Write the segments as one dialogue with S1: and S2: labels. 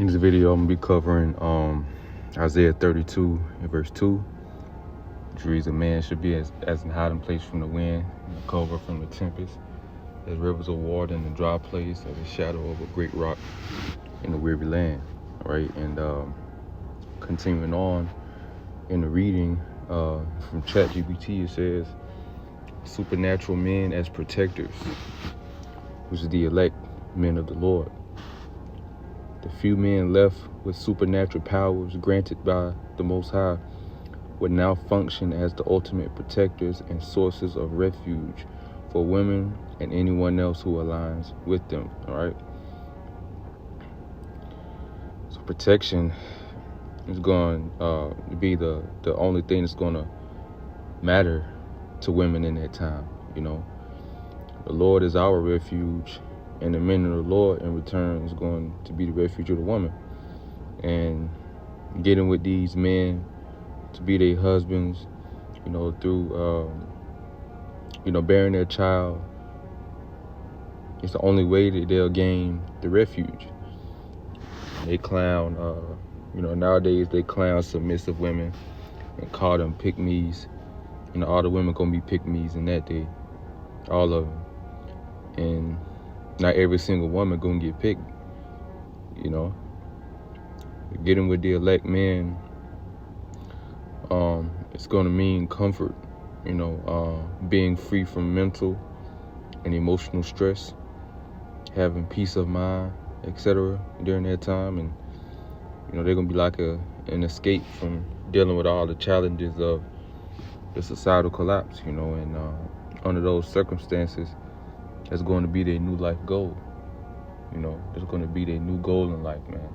S1: In this video, I'm going to be covering Isaiah 32 and verse 2, which reads, "A man should be as an hiding place from the wind, and a cover from the tempest, as rivers of water in a dry place, as a shadow of a great rock in a weary land." All right, and continuing on in the reading from ChatGPT, it says, "Supernatural men as protectors," which is the elect men of the Lord. The few men left with supernatural powers granted by the Most High would now function as the ultimate protectors and sources of refuge for women and anyone else who aligns with them. All right. So protection is going to be the only thing that's going to matter to women in that time. You know, the Lord is our refuge, and the men of the Lord in return is going to be the refuge of the woman. And getting with these men to be their husbands, you know, through, bearing their child, it's the only way that they'll gain the refuge. They clown, nowadays they clown submissive women and call them pick-me's. You know, all the women gonna be pick-me's in that day, all of them. And not every single woman gonna get picked, you know. Getting with the elect men, it's gonna mean comfort, being free from mental and emotional stress, having peace of mind, etc. during that time. And they're gonna be like an escape from dealing with all the challenges of the societal collapse, and under those circumstances, that's going to be their new life goal. That's going to be their new goal in life, man.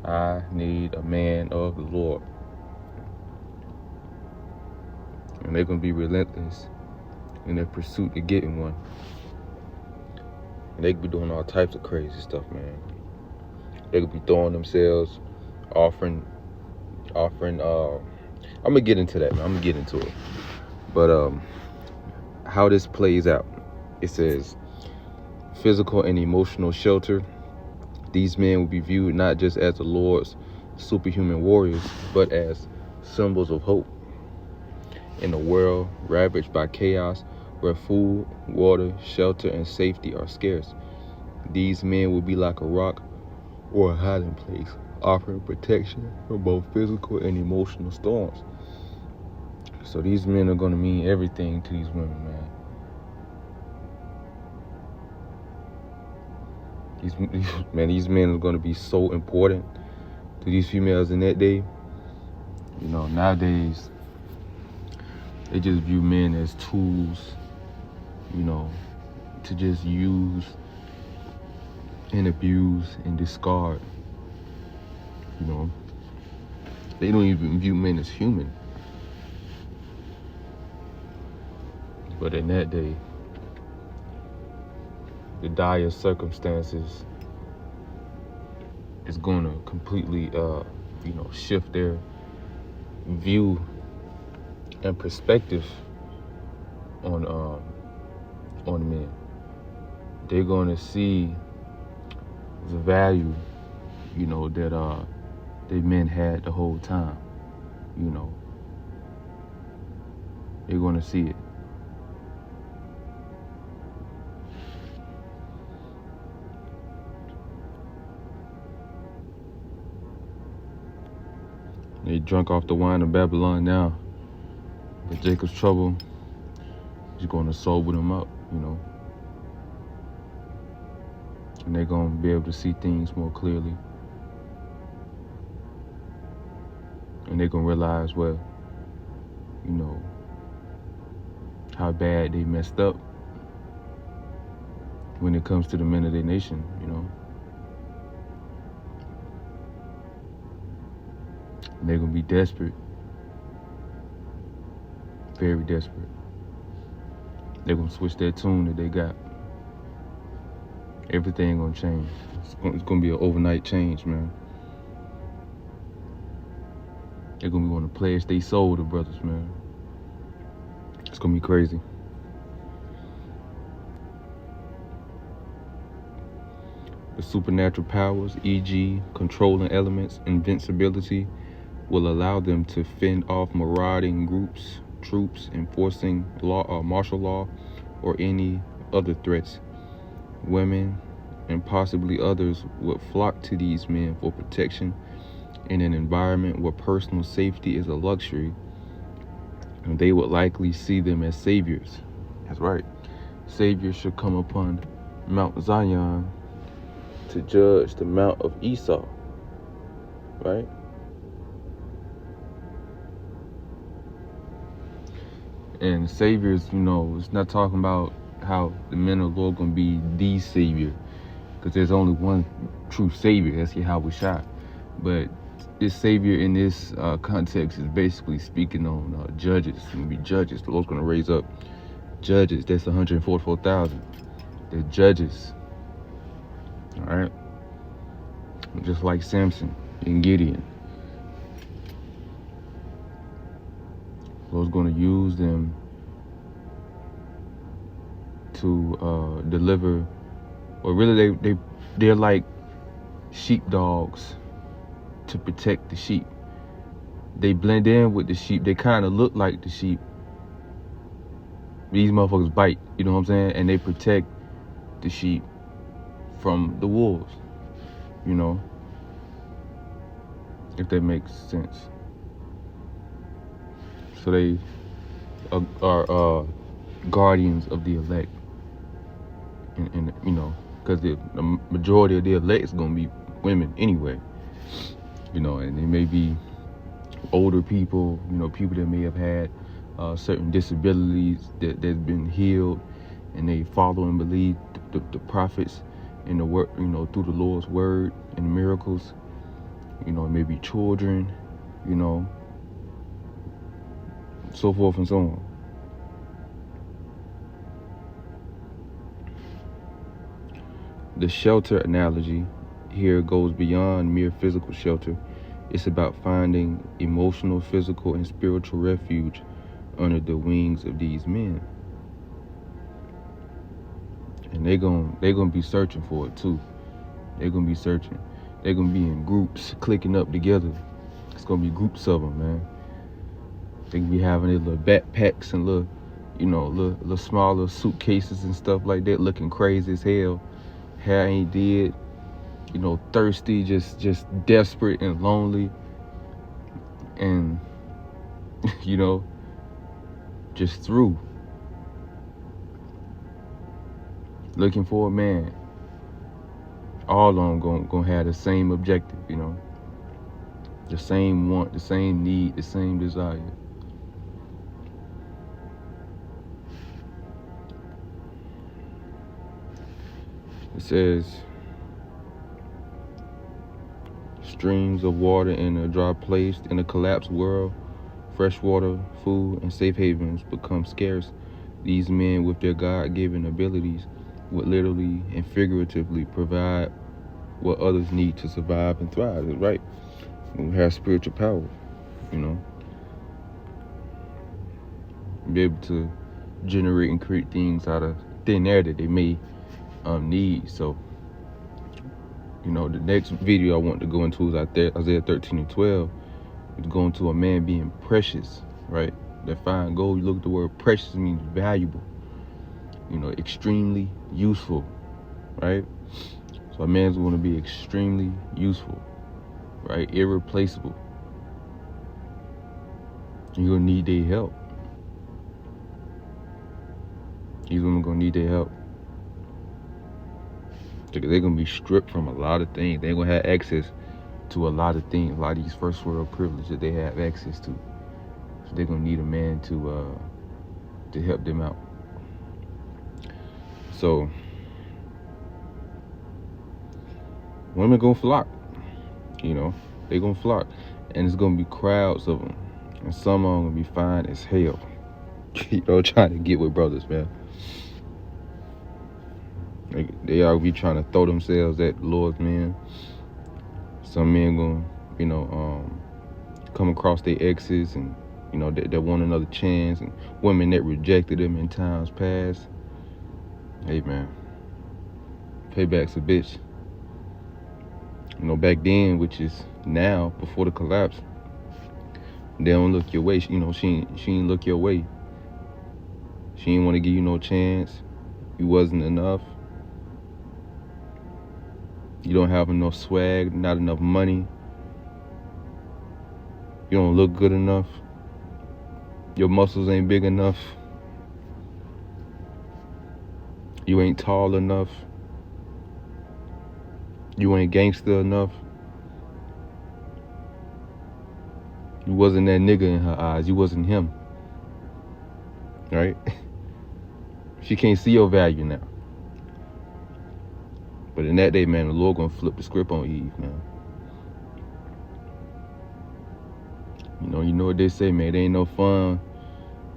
S1: I need a man of the Lord. And they're going to be relentless in their pursuit of getting one. And they could be doing all types of crazy stuff, man. They could be throwing themselves, offering, I'm going to get into that, man. I'm going to get into it. But how this plays out, it says, physical and emotional shelter. These men will be viewed not just as the Lord's superhuman warriors, but as symbols of hope. In a world ravaged by chaos, where food, water, shelter, and safety are scarce, these men will be like a rock or a hiding place, offering protection from both physical and emotional storms. So these men are going to mean everything to these women, man. These men are going to be so important to these females in that day. Nowadays, they just view men as tools, to just use and abuse and discard. They don't even view men as human. But in that day, the dire circumstances is going to completely, shift their view and perspective on men. They're going to see the value, that they men had the whole time. They're going to see it. They drunk off the wine of Babylon now. But Jacob's trouble is going to sober them up, And they're going to be able to see things more clearly. And they're going to realize, how bad they messed up when it comes to the men of their nation, And they're going to be desperate. Very desperate. They're going to switch that tune that they got. Everything going to change. It's going to be an overnight change, man. They're going to be wanting to pledge their soul to brothers, man. It's going to be crazy. The supernatural powers, e.g., controlling elements, invincibility, will allow them to fend off marauding troops, enforcing law, martial law, or any other threats. Women and possibly others would flock to these men for protection in an environment where personal safety is a luxury, and they would likely see them as saviors. That's right. Saviors should come upon Mount Zion to judge the Mount of Esau, right? And saviors, it's not talking about how the men of the Lord going to be the savior, because there's only one true savior. That's Yahweh Shai. But this savior in this context is basically speaking on judges. It's going to be judges. The Lord's going to raise up judges. That's 144,000. They're judges. All right? Just like Samson and Gideon. The Lord's going to use them to deliver, or really they're like sheepdogs to protect the sheep. They blend in with the sheep. They kind of look like the sheep. These motherfuckers bite, you know what I'm saying? And they protect the sheep from the wolves, if that makes sense. So they are guardians of the elect, and because the majority of the elect is going to be women anyway, and they may be older people, people that may have had certain disabilities that's been healed, and they follow and believe the prophets and the word, through the Lord's word and miracles. It may be children, so forth and so on. The shelter analogy here goes beyond mere physical shelter. It's about finding emotional, physical, and spiritual refuge under the wings of these men. And they're gonna be searching for it too. They're gonna be searching. They're gonna be in groups, clicking up together. It's gonna be groups of them, man. They can be having their little backpacks and little smaller suitcases and stuff like that, looking crazy as hell. Hair ain't did, thirsty, just desperate and lonely, and just through looking for a man. All of them gonna have the same objective, the same want, the same need, the same desire. It says, streams of water in a dry place, in a collapsed world, fresh water, food, and safe havens become scarce. These men, with their God-given abilities, would literally and figuratively provide what others need to survive and thrive. That's right. We have spiritual power, be able to generate and create things out of thin air that they may need. So, the next video I want to go into is Isaiah 13:12. It's going to a man being precious, right? That fine gold, you look at the word precious, means valuable, extremely useful, right? So a man's going to be extremely useful, right? Irreplaceable. You're going to need their help. These women going to need their help. They're going to be stripped from a lot of things. They're going to have access to a lot of things, a lot of these first world privileges that they have access to. So they're going to need a man to help them out. So women going to flock. They're going to flock. And it's going to be crowds of them. And some of them going to be fine as hell. Trying to get with brothers, man. They all be trying to throw themselves at the Lord's men. Some men gonna, come across their exes and, that want another chance, and women that rejected them in times past. Hey, man, payback's a bitch. You know, back then, which is now, before the collapse, they don't look your way. You know, she ain't look your way. She ain't want to give you no chance. You wasn't enough. You don't have enough swag, not enough money. You don't look good enough. Your muscles ain't big enough. You ain't tall enough. You ain't gangster enough. You wasn't that nigga in her eyes. You wasn't him. Right? She can't see your value now. But in that day, man, the Lord gonna flip the script on Eve, man. You know what they say, man. It ain't no fun.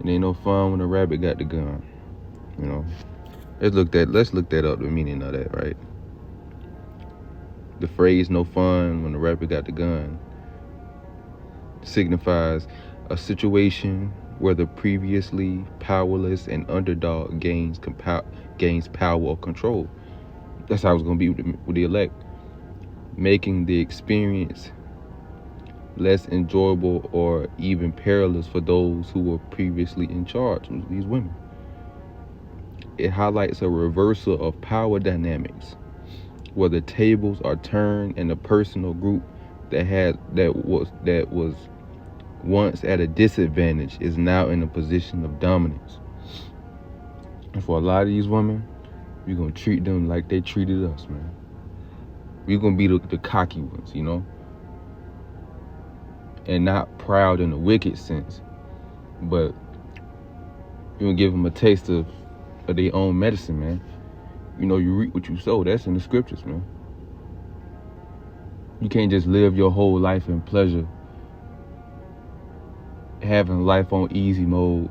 S1: It ain't no fun when a rabbit got the gun. You know. Let's look that up, the meaning of that, right? The phrase "no fun when the rabbit got the gun" signifies a situation where the previously powerless and underdog gains power or control. That's how it's gonna be with the elect, making the experience less enjoyable or even perilous for those who were previously in charge, these women. It highlights a reversal of power dynamics, where the tables are turned and the personal group that was once at a disadvantage is now in a position of dominance. And for a lot of these women, we're gonna treat them like they treated us, man. We're gonna be the cocky ones, you know, and not proud in a wicked sense, but you're gonna give them a taste of their own medicine, man. You know, you reap what you sow. That's in the scriptures, man. You can't just live your whole life in pleasure, having life on easy mode,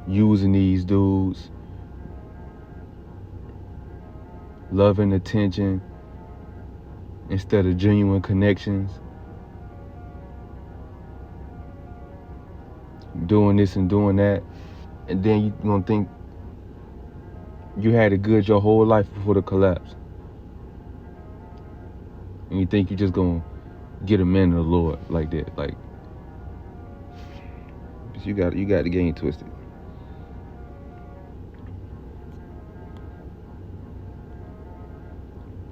S1: using these dudes, loving attention instead of genuine connections, doing this and doing that, and then you're gonna think you had it good your whole life before the collapse, and you think you're just gonna get a man of the Lord like that. Like, you got the game twisted.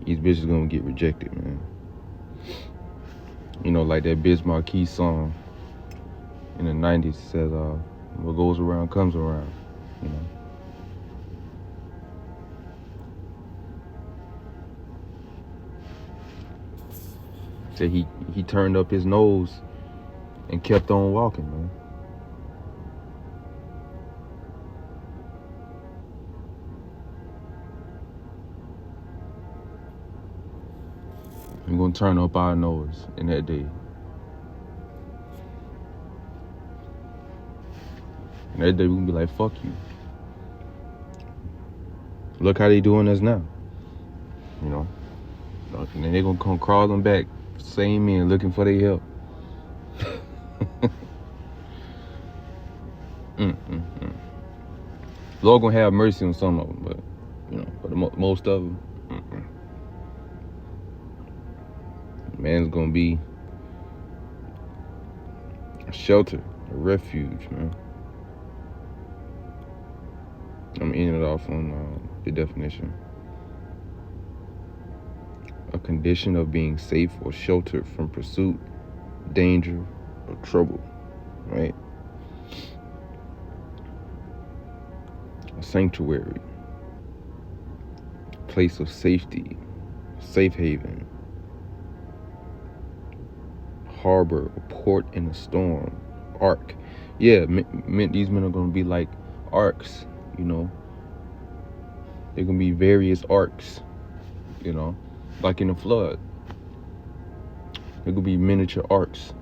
S1: These bitches gonna get rejected, man. You know, like that Biz Marquee song in the 90s says, what goes around comes around, you know. Said he turned up his nose and kept on walking, man. We're gonna turn up our nose in that day. And that day we're gonna be like, fuck you. Look how they doing us now. You know? And then they gonna come crawling back, same men, looking for their help. Lord gonna have mercy on some of them, but you know, for most of them, man's gonna be a shelter, a refuge, man. I'm ending it off on the definition. A condition of being safe or sheltered from pursuit, danger, or trouble, right? A sanctuary, place of safety, safe haven, harbor, a port in a storm, ark. Yeah, these men are going to be like arks, you know. They're going to be various arks, you know, like in the flood. They're going to be miniature arks.